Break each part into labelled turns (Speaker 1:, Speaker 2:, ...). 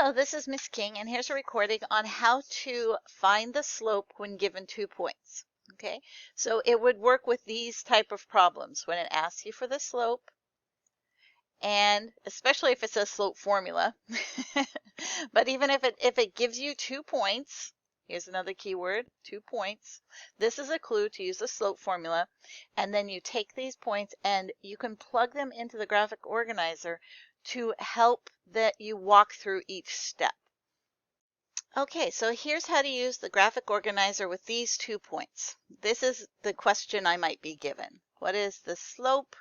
Speaker 1: Hello, this is Miss King, and here's a recording on how to find the slope when given 2 points. Okay, so it would work with these type of problems when it asks you for the slope, and especially if it's a slope formula. But even if it gives you 2 points, here's another keyword, 2 points. This is a clue to use the slope formula, and then you take these points and you can plug them into the graphic organizer to help that you walk through each step. Okay, so here's how to use the graphic organizer with these 2 points. This is the question I might be given. What is the slope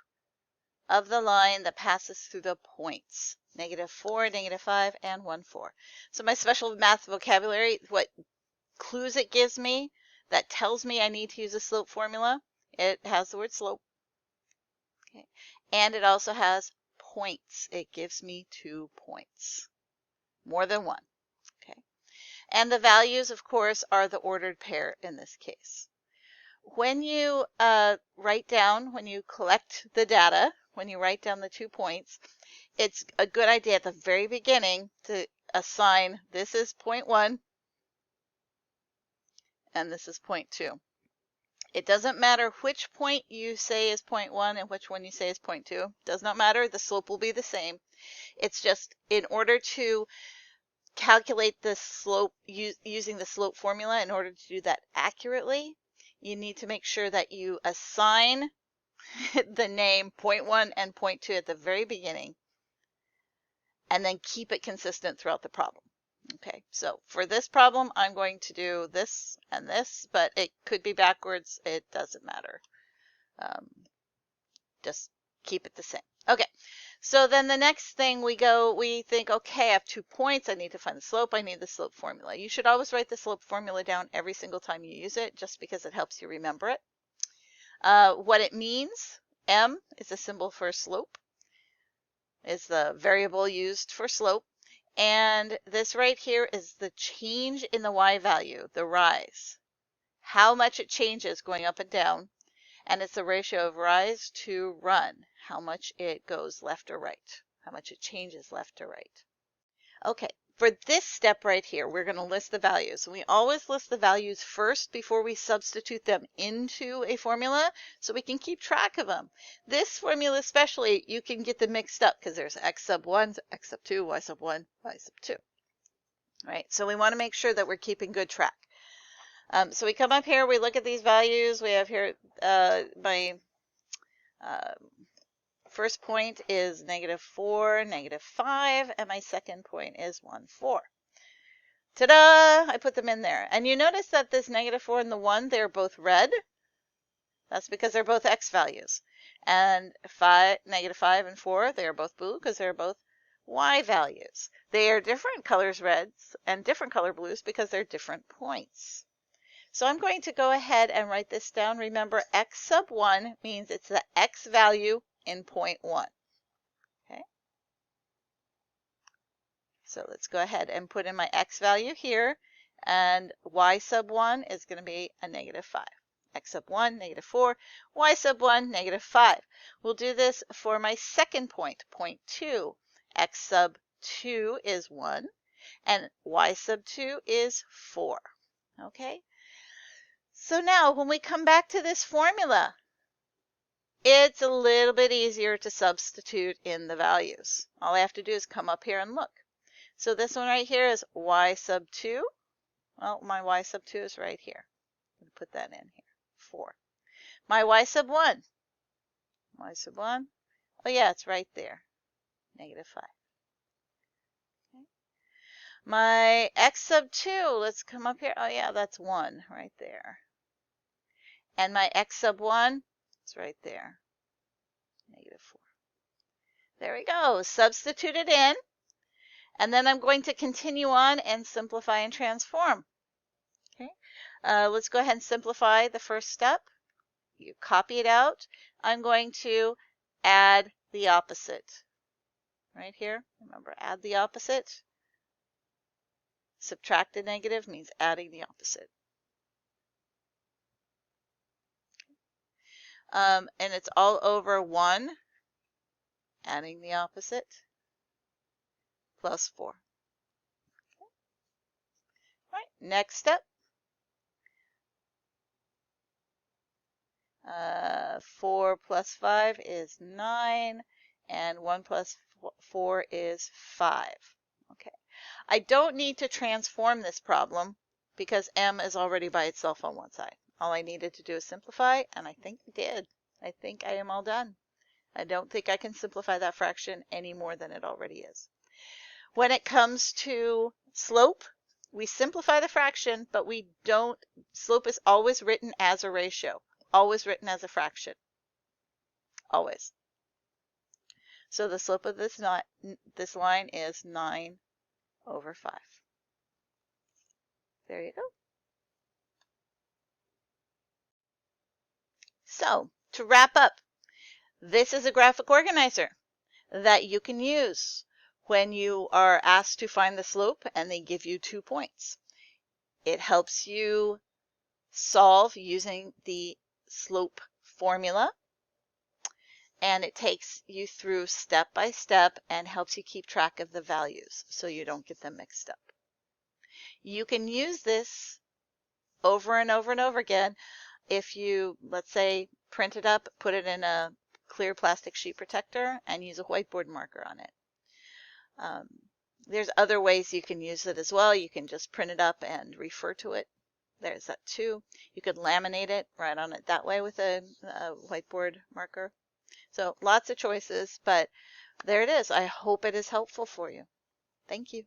Speaker 1: of the line that passes through the points? -4, -5, and 1, 4. So my special math vocabulary, what clues it gives me that tells me I need to use a slope formula, it has the word slope. Okay. And it also has points. It gives me 2 points, more than one. Okay. And the values, of course, are the ordered pair in this case. When you when you collect the data, when you write down the 2 points, it's a good idea at the very beginning to assign this is point 1 and this is point 2. It doesn't matter which point you say is point 1 and which one you say is point 2. Does not matter. The slope will be the same. It's just in order to calculate the slope using the slope formula, in order to do that accurately, you need to make sure that you assign the name point 1 and point 2 at the very beginning and then keep it consistent throughout the problem. Okay, so for this problem, I'm going to do this and this, but it could be backwards. It doesn't matter. Just keep it the same. Okay, so then the next thing we think, okay, I have 2 points. I need to find the slope. I need the slope formula. You should always write the slope formula down every single time you use it, just because it helps you remember it. What it means, M is a symbol for slope, is the variable used for slope. And this right here is the change in the y value, the rise. How much it changes going up and down. And it's the ratio of rise to run, how much it goes left or right, how much it changes left or right. Okay, for this step right here, we're going to list the values. We always list the values first before we substitute them into a formula so we can keep track of them. This formula especially, you can get them mixed up because there's x sub 1, x sub 2, y sub 1, y sub 2. Right, so we want to make sure that we're keeping good track. So we come up here, we look at these values. We have here my first point is -4, -5, and my second point is 1, 4. Ta-da! I put them in there. And you notice that this -4 and the 1, they're both red. That's because they're both x values. And -5 and 4, they are both blue because they're both y values. They are different colors reds and different color blues because they're different points. So I'm going to go ahead and write this down. Remember, x sub 1 means it's the x value in point 1. Okay. So let's go ahead and put in my x value here, and y sub 1 is going to be a -5. X sub 1, -4, y sub 1, -5. We'll do this for my second point, point 2. X sub 2 is 1, and y sub 2 is 4. Okay. So now when we come back to this formula, it's a little bit easier to substitute in the values. All I have to do is come up here and look. So this one right here is y sub 2. Well, my y sub 2 is right here. I'm going to put that in here, 4. My y sub 1. Y sub 1. Oh yeah, it's right there, -5. Okay. My x sub 2, let's come up here. Oh yeah, that's 1 right there. And my x sub 1 is right there, -4. There we go. Substitute it in. And then I'm going to continue on and simplify and transform. Okay. Let's go ahead and simplify the first step. You copy it out. I'm going to add the opposite. Right here. Remember, add the opposite. Subtract the negative means adding the opposite. And it's all over 1, adding the opposite, plus 4. Next step. 4 plus 5 is 9, and 1 plus 4 is 5. Okay. I don't need to transform this problem because m is already by itself on one side. All I needed to do is simplify, and I think I did. I think I am all done. I don't think I can simplify that fraction any more than it already is. When it comes to slope, we simplify the fraction, but we don't, slope is always written as a ratio, always written as a fraction, always. So the slope of this line is 9 over 5. There you go. So to wrap up, this is a graphic organizer that you can use when you are asked to find the slope and they give you 2 points. It helps you solve using the slope formula, and it takes you through step by step and helps you keep track of the values so you don't get them mixed up. You can use this over and over and over again if you, let's say, print it up, put it in a clear plastic sheet protector, and use a whiteboard marker on it. There's other ways you can use it as well. You can just print it up and refer to it. There's that too. You could laminate it, write on it that way with a whiteboard marker. So lots of choices, but there it is. I hope it is helpful for you. Thank you.